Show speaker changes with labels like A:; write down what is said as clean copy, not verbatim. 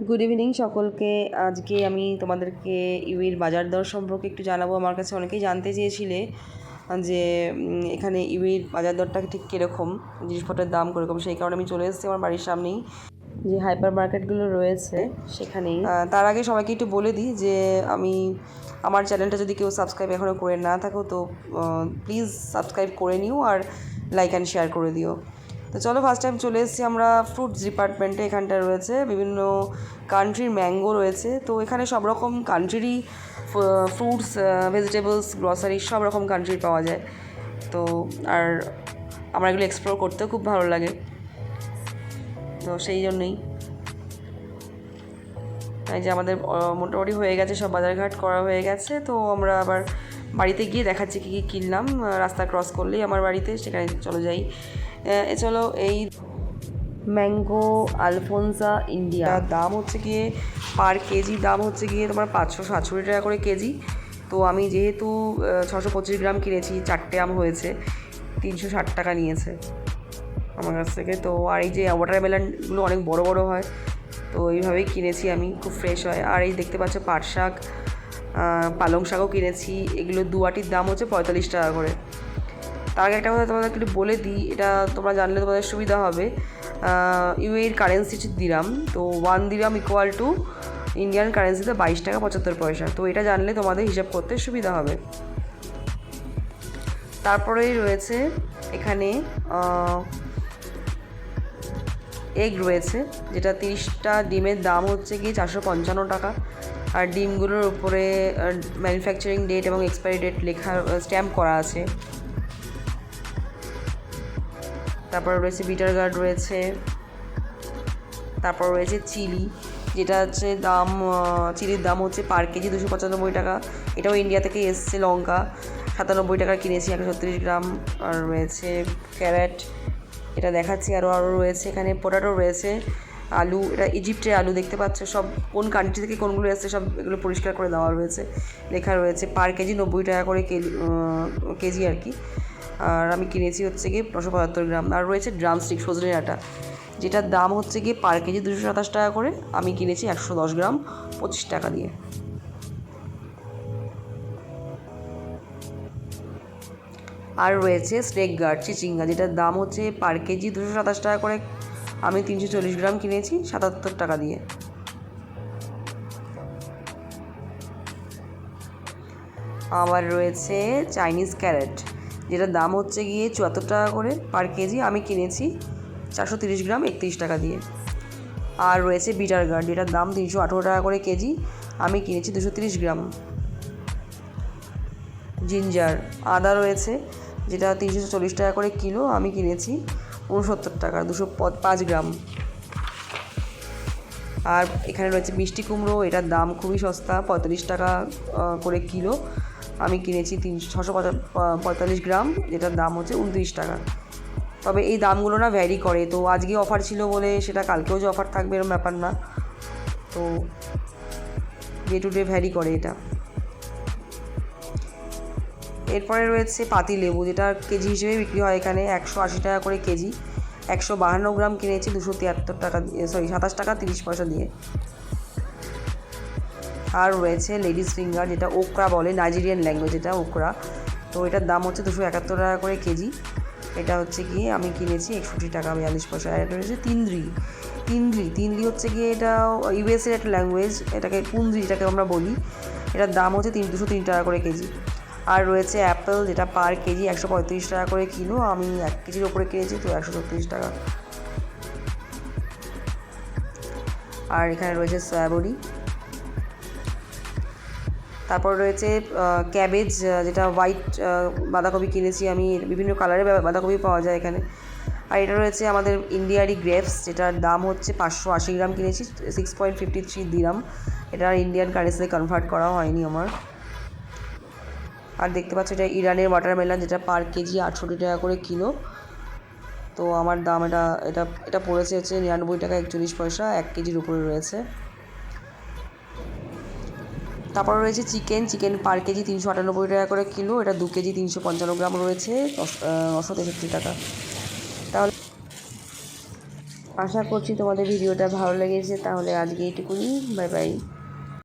A: Good evening সকলকে। আজকে আমি তোমাদেরকে ইউইর বাজার দর সম্পর্কে একটু জানাবো। আমার কাছে অনেকেই জানতে চেয়েছিলে যে এখানে ইউইর বাজার দরটা ঠিক কীরকম, জিনিসপত্রের দাম কীরকম। সেই কারণে আমি চলে এসেছি আমার বাড়ির সামনেই যে হাইপার মার্কেটগুলো রয়েছে সেখানেই। তার আগে সবাইকে একটু বলে দিই যে আমার চ্যানেলটা যদি কেউ সাবস্ক্রাইব এখনও করে না থাকো তো প্লিজ সাবস্ক্রাইব করে নিও আর লাইক অ্যান্ড শেয়ার করে দিও। তো চলো, ফার্স্ট টাইম চলে এসেছি আমরা ফ্রুটস ডিপার্টমেন্টে। এখানটা রয়েছে বিভিন্ন কান্ট্রির ম্যাঙ্গো রয়েছে। তো এখানে সব রকম কান্ট্রিরই ফ্রুটস, ভেজিটেবলস, গ্রসারি সব রকম কান্ট্রির পাওয়া যায়। তো আর আমার এগুলো এক্সপ্লোর করতেও খুব ভালো লাগে, তো সেই জন্যই তাই যে আমাদের মোটামুটি হয়ে গেছে, সব বাজারঘাট করা হয়ে গেছে। তো আমরা আবার বাড়িতে গিয়ে দেখাচ্ছি কী কী কিনলাম। রাস্তা ক্রস করলেই আমার বাড়িতে, সেখানে চলো যাই। চলো, এই ম্যাঙ্গো আলফোনসা ইন্ডিয়া দাম হচ্ছে গিয়ে পার কেজি দাম হচ্ছে গিয়ে তোমার 567 টাকা করে কেজি। তো আমি যেহেতু 625 গ্রাম কিনেছি, 4টে আম হয়েছে, 360 টাকা নিয়েছে আমার কাছ থেকে। তো আর এই যে ওয়াটারমেলনগুলো অনেক বড় বড় হয়, তো এইভাবেই কিনেছি আমি, খুব ফ্রেশ হয়। আর এই দেখতে পাচ্ছ পাট শাক, পালং শাকও কিনেছি। এগুলো দুয়াটির দাম হচ্ছে 45 টাকা করে। তার আগে একটা কথা তোমাদের একটু বলে দিই, এটা তোমরা জানলে তোমাদের সুবিধা হবে। ইউএইর কারেন্সি হচ্ছে দিরাম। তো 1 দিরাম ইকুয়াল টু ইন্ডিয়ান কারেন্সিতে 22 টাকা 75 পয়সা। তো এটা জানলে তোমাদের হিসাব করতে সুবিধা হবে। তারপরেই রয়েছে এখানে এগ রয়েছে, যেটা 30টা ডিমের দাম হচ্ছে গিয়ে 455 টাকা। আর ডিমগুলোর উপরে ম্যানুফ্যাকচারিং ডেট এবং এক্সপায়ারি ডেট লেখা, স্ট্যাম্প করা আছে। তারপর রয়েছে বিটার গার্ড রয়েছে। তারপর রয়েছে চিলি, যেটা হচ্ছে চিলির দাম হচ্ছে পার কেজি 295 টাকা। এটাও ইন্ডিয়া থেকে এসছে। লঙ্কা 97 টাকা কিনেছি, 136 গ্রাম। আর রয়েছে ক্যারেট, এটা দেখাচ্ছি। আরও রয়েছে এখানে পোটাটো রয়েছে, আলু, এটা ইজিপ্টের আলু দেখতে পাচ্ছ। সব কোন কান্ট্রি থেকে কোনগুলো এসছে সব এগুলো পরিষ্কার করে দেওয়া রয়েছে, লেখা রয়েছে। পার কেজি 90 টাকা করে কেজি আর কি। আর আমি কিনেছি হচ্ছে গিয়ে 975 গ্রাম। আর রয়েছে ড্রামস্টিক, সজনে ডাঁটা, যেটার দাম হচ্ছে গিয়ে পার কেজি 227 টাকা করে। আমি কিনেছি 110 গ্রাম 25 টাকা দিয়ে। আর রয়েছে স্নেক গার্ড, চিচিঙ্গা, যেটার দাম হচ্ছে পার কেজি 227 টাকা করে। আমি 340 গ্রাম কিনেছি 77 টাকা দিয়ে। আবার রয়েছে চাইনিজ ক্যারেট, যেটার দাম হচ্ছে গিয়ে 74 টাকা করে পার কেজি। আমি কিনেছি 430 গ্রাম 31 টাকা দিয়ে। আর রয়েছে বিটার গার্ড, যেটার দাম 318 টাকা করে কেজি। আমি কিনেছি 230 গ্রাম। জিঞ্জার, আদা রয়েছে, যেটা 340 টাকা করে কিলো। আমি কিনেছি 69 টাকা 205 গ্রাম। আর এখানে রয়েছে মিষ্টি কুমড়ো, এটার দাম খুবই সস্তা, 45 টাকা করে কিলো। আমি কিনেছি 645 গ্রাম, যেটার দাম হচ্ছে 29 টাকা। তবে এই দামগুলো না ভ্যারি করে, তো আজকে অফার ছিল বলে সেটা কালকেও যে অফার থাকবে এরকম ব্যাপার না, তো ডে টু ডে ভ্যারি করে এটা। এরপরে রয়েছে পাতি লেবু, যেটা কেজি হিসেবে বিক্রি হয় এখানে, 180 টাকা করে কেজি। 152 গ্রাম কিনেছি 273 টাকা, 27 টাকা 30 পয়সা দিয়ে। আর রয়েছে লেডিস ফিঙ্গার, যেটা ওকরা বলে, নাইজেরিয়ান ল্যাঙ্গুয়েজ এটা ওকরা। তো এটার দাম হচ্ছে 271 টাকা করে কেজি। এটা হচ্ছে গিয়ে আমি কিনেছি 61 টাকা 42 পয়সা। আর এটা রয়েছে তিন্দ্রি। তিন্দ্রি হচ্ছে গিয়ে এটা ইউএসের একটা ল্যাঙ্গুয়েজ, এটাকে কুন্দ্রি এটাকে আমরা বলি। এটার দাম হচ্ছে 203 টাকা করে কেজি। আর রয়েছে অ্যাপেল, যেটা পার কেজি 135 টাকা করে কিলো। আমি 1 কেজির ওপরে কিনেছি, তো 136 টাকা। আর এখানে রয়েছে সয়াবড়ি। তারপর রয়েছে ক্যাবেজ, যেটা হোয়াইট বাঁধাকপি কিনেছি আমি। বিভিন্ন কালারের বাঁধাকপি পাওয়া যায় এখানে। আর এটা রয়েছে আমাদের ইন্ডিয়ারই গ্রেপস, যেটার দাম হচ্ছে 580 গ্রাম কিনেছি 6.53 দিরাম। এটা ইন্ডিয়ান কারেন্সিতে কনভার্ট করা হয়নি আমার। আর দেখতে পাচ্ছ এটা ইরানের ওয়াটারমেলন, যেটা পার কেজি 68 টাকা করে কিলো। তো আমার দাম এটা পড়েছে হচ্ছে 99 টাকা 41 পয়সা, 1 কেজির উপরে রয়েছে। তারপর রয়েছে চিকেন পার কেজি 398 টাকা করে কিলো। এটা 2 কেজি 355 গ্রাম রয়েছে, 963 টাকা। তাহলে আশা করছি তোমাদের ভিডিওটা ভালো লেগেছে। তাহলে আজকে এইটুকুই, বাই বাই।